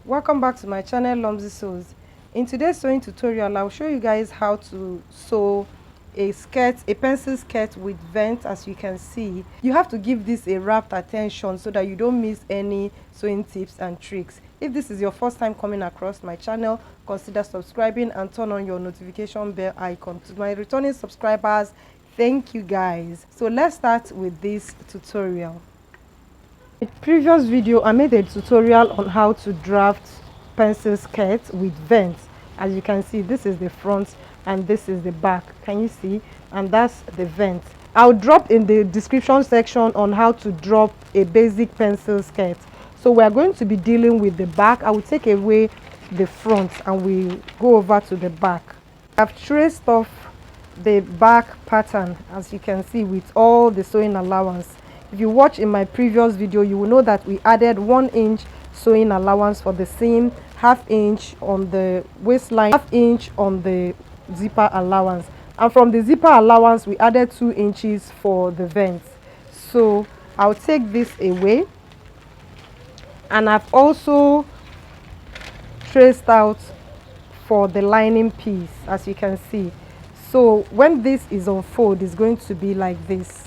Welcome back to my channel, Lomzy Sews. In today's sewing tutorial, I'll show you guys how to sew a skirt, a pencil skirt with vent. As you can see, you have to give this a rapt attention so that you don't miss any sewing tips and tricks. If this is your first time coming across my channel, consider subscribing and turn on your notification bell icon. To my returning subscribers, thank you guys. So let's start with this tutorial. In the previous video, I made a tutorial on how to draft pencil skirts with vents. As you can see, this is the front and this is the back. Can you see? And that's the vent. I'll drop in the description section on how to drop a basic pencil skirt. So we're going to be dealing with the back. I will take away the front and we'll go over to the back. I've traced off the back pattern, as you can see, with all the sewing allowance. If you watch in my previous video, you will know that we added 1 inch sewing allowance for the seam, ½ inch on the waistline, ½ inch on the zipper allowance, and from the zipper allowance we added 2 inches for the vents. So I'll take this away, and I've also traced out for the lining piece, as you can see. So when this is unfolded, it's going to be like this.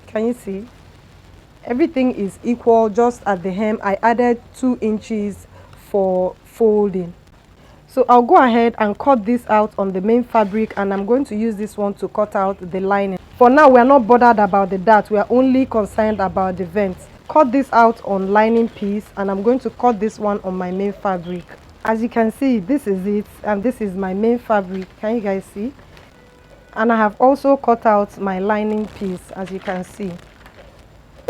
Can you see? Everything is equal, just at the hem I added 2 inches for folding. So I'll go ahead and cut this out on the main fabric, and I'm going to use this one to cut out the lining. For now, we are not bothered about the dart, we are only concerned about the vents. Cut this out on lining piece, and I'm going to cut this one on my main fabric. As you can see, this is it, and this is my main fabric. Can you guys see? And I have also cut out my lining piece, as you can see.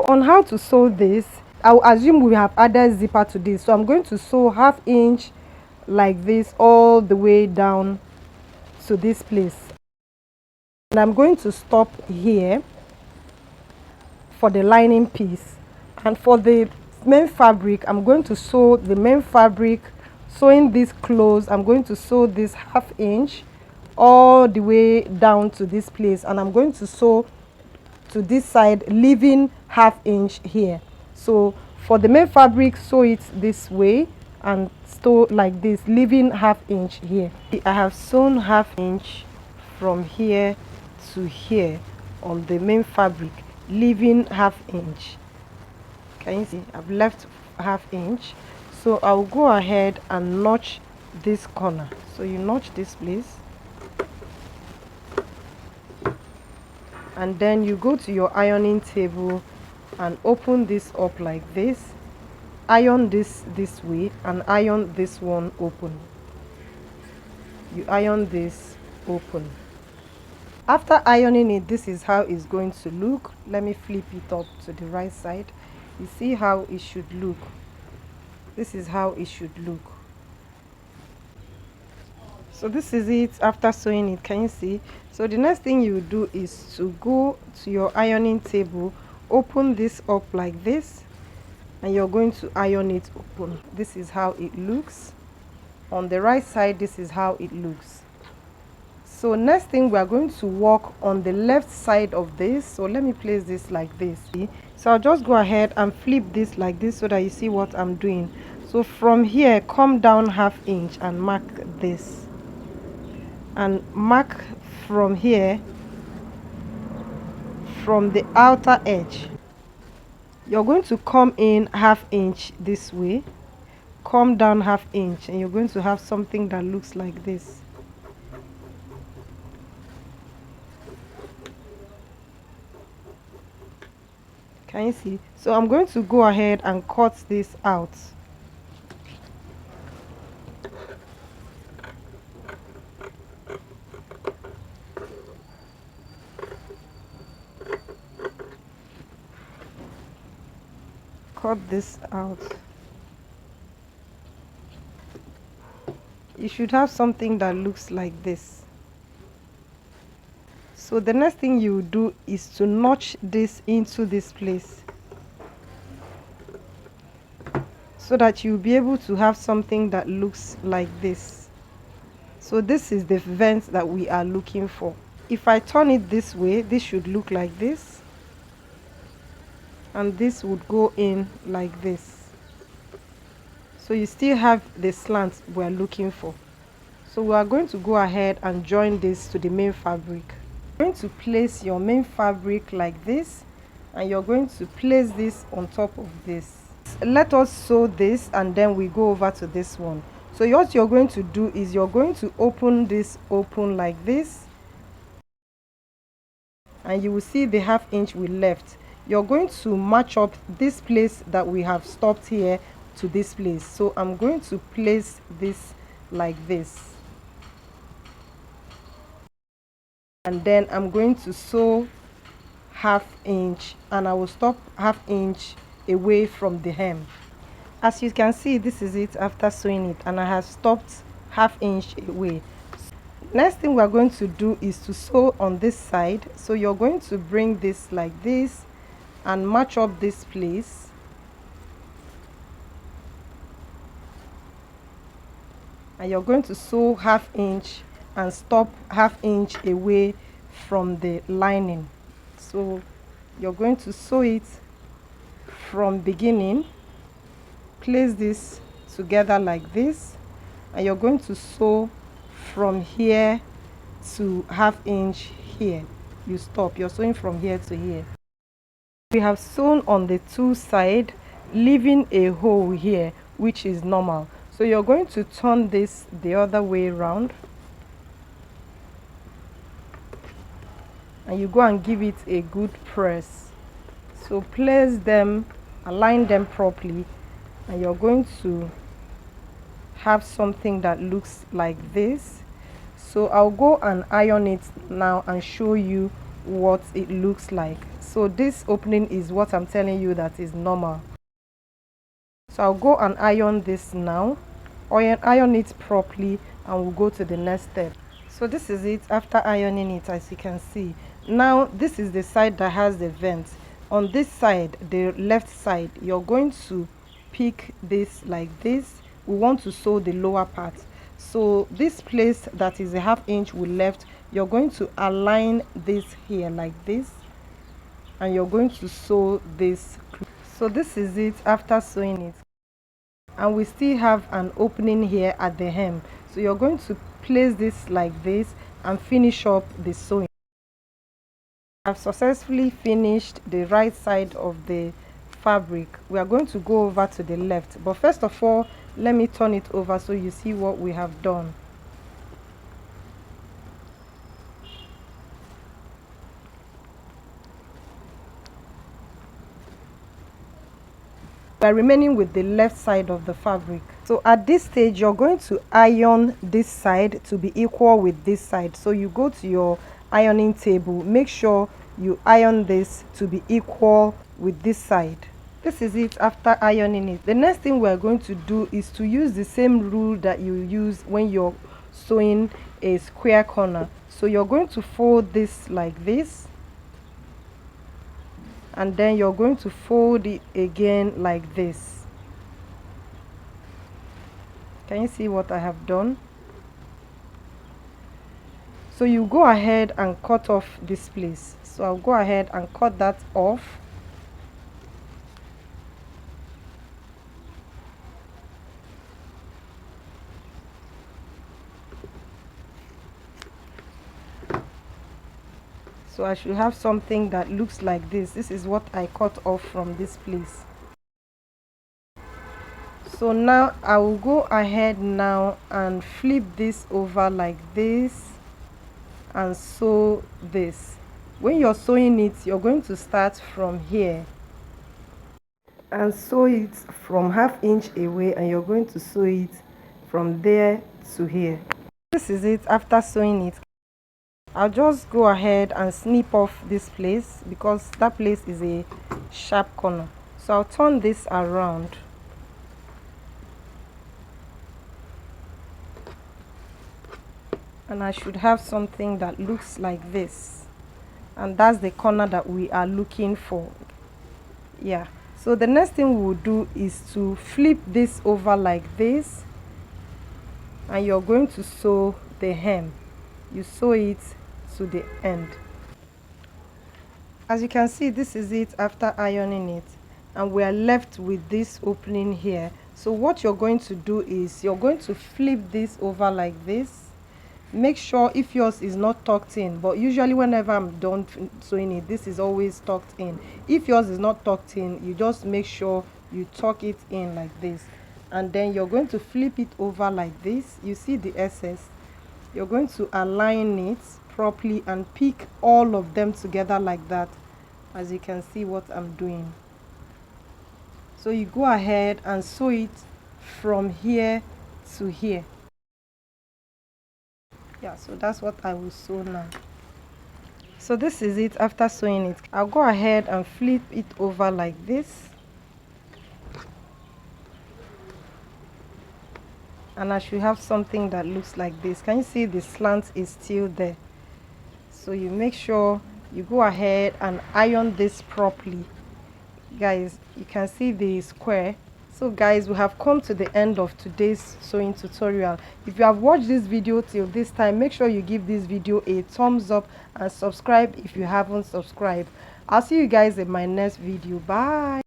On how to sew this, I will assume we have added zipper to this, so I'm going to sew ½ inch like this all the way down to this place, and I'm going to stop here for the lining piece. And for the main fabric, I'm going to sew the main fabric, sewing this close. I'm going to sew this ½ inch all the way down to this place, and I'm going to sew to this side, leaving ½ inch here. So for the main fabric, sew it this way and sew like this, leaving ½ inch here. I have sewn ½ inch from here to here on the main fabric, leaving ½ inch. Can you see? I've left ½ inch. So I'll go ahead and notch this corner. So you notch this place, and then you go to your ironing table and open this up like this. Iron this way and iron this one open. You iron this open. After ironing it, this is how it's going to look. Let me flip it up to the right side. You see how it should look. This is how it should look. So this is it after sewing it. Can you see? So the next thing you do is to go to your ironing table, open this up like this, and you're going to iron it open. This is how it looks. On the right side, this is how it looks. So next thing, we are going to work on the left side of this. So let me place this like this. So I'll just go ahead and flip this like this so that you see what I'm doing. So from here, come down ½ inch and mark this, and mark from here, from the outer edge. You're going to come in ½ inch this way, come down ½ inch, and you're going to have something that looks like this. Can you see? So I'm going to go ahead and cut this out. Cut this out. You should have something that looks like this. So the next thing you do is to notch this into this place, so that you'll be able to have something that looks like this. So this is the vent that we are looking for. If I turn it this way, this should look like this. and this would go in like this. So you still have the slant we're looking for. So we are going to go ahead and join this to the main fabric. You're going to place your main fabric like this, and you're going to place this on top of this. Let us sew this and then we go over to this one. So what you're going to do is you're going to open this open like this, and you will see the 1/2 inch we left. You're going to match up this place that we have stopped here to this place. So I'm going to place this like this, and then I'm going to sew 1/2 inch, and I will stop 1/2 inch away from the hem. As you can see, this is it after sewing it, and I have stopped 1/2 inch away. Next thing we are going to do is to sew on this side. So you're going to bring this like this and match up this place, and you're going to sew 1/2 inch and stop 1/2 inch away from the lining. So you're going to sew it from beginning, place this together like this, and you're going to sew from here to 1/2 inch here. You stop, you're sewing from here to here. We have sewn on the two sides, leaving a hole here, which is normal. So you're going to turn this the other way around, and you go and give it a good press. So place them, align them properly, and you're going to have something that looks like this. So I'll go and iron it now and show you what it looks like. So this opening is what I'm telling you that is normal. So I'll go and iron this now, or iron it properly, and we'll go to the next step. So this is it after ironing it. As you can see, now this is the side that has the vent. On this side, the left side, you're going to pick this like this. We want to sew the lower part. So this place that is a 1/2 inch we left, you're going to align this here like this, and you're going to sew this. So this is it after sewing it, and we still have an opening here at the hem. So you're going to place this like this and finish up the sewing. I've successfully finished the right side of the fabric. We are going to go over to the left, but first of all, let me turn it over so you see what we have done. We are remaining with the left side of the fabric. So at this stage, you're going to iron this side to be equal with this side. So you go to your ironing table, make sure you iron this to be equal with this side. This is it after ironing it. The next thing we're going to do is to use the same rule that you use when you're sewing a square corner. So you're going to fold this like this, and then you're going to fold it again like this. Can you see what I have done? So you go ahead and cut off this place. So I'll go ahead and cut that off. So I should have something that looks like this. This is what I cut off from this place. So now I will go ahead now and flip this over like this and sew this. When you're sewing it, you're going to start from here and sew it from 1/2 inch away, and you're going to sew it from there to here. This is it after sewing it. I'll just go ahead and snip off this place because that place is a sharp corner. So I'll turn this around, and I should have something that looks like this, and that's the corner that we are looking for. Yeah, so the next thing we'll do is to flip this over like this, and you're going to sew the hem. You sew it to the end. As you can see, this is it after ironing it, and we are left with this opening here. So what you're going to do is you're going to flip this over like this. Make sure if yours is not tucked in, but usually whenever I'm done sewing it, this is always tucked in. If yours is not tucked in, you just make sure you tuck it in like this, and then you're going to flip it over like this. You see the excess, you're going to align it properly and pick all of them together like that, as you can see what I'm doing. So you go ahead and sew it from here to here. Yeah, so that's what I will sew now. So this is it after sewing it. I'll go ahead and flip it over like this, and I should have something that looks like this. Can you see the slant is still there? So you make sure you go ahead and iron this properly. Guys, you can see the square. So guys, we have come to the end of today's sewing tutorial. If you have watched this video till this time, make sure you give this video a thumbs up and subscribe if you haven't subscribed. I'll see you guys in my next video. Bye.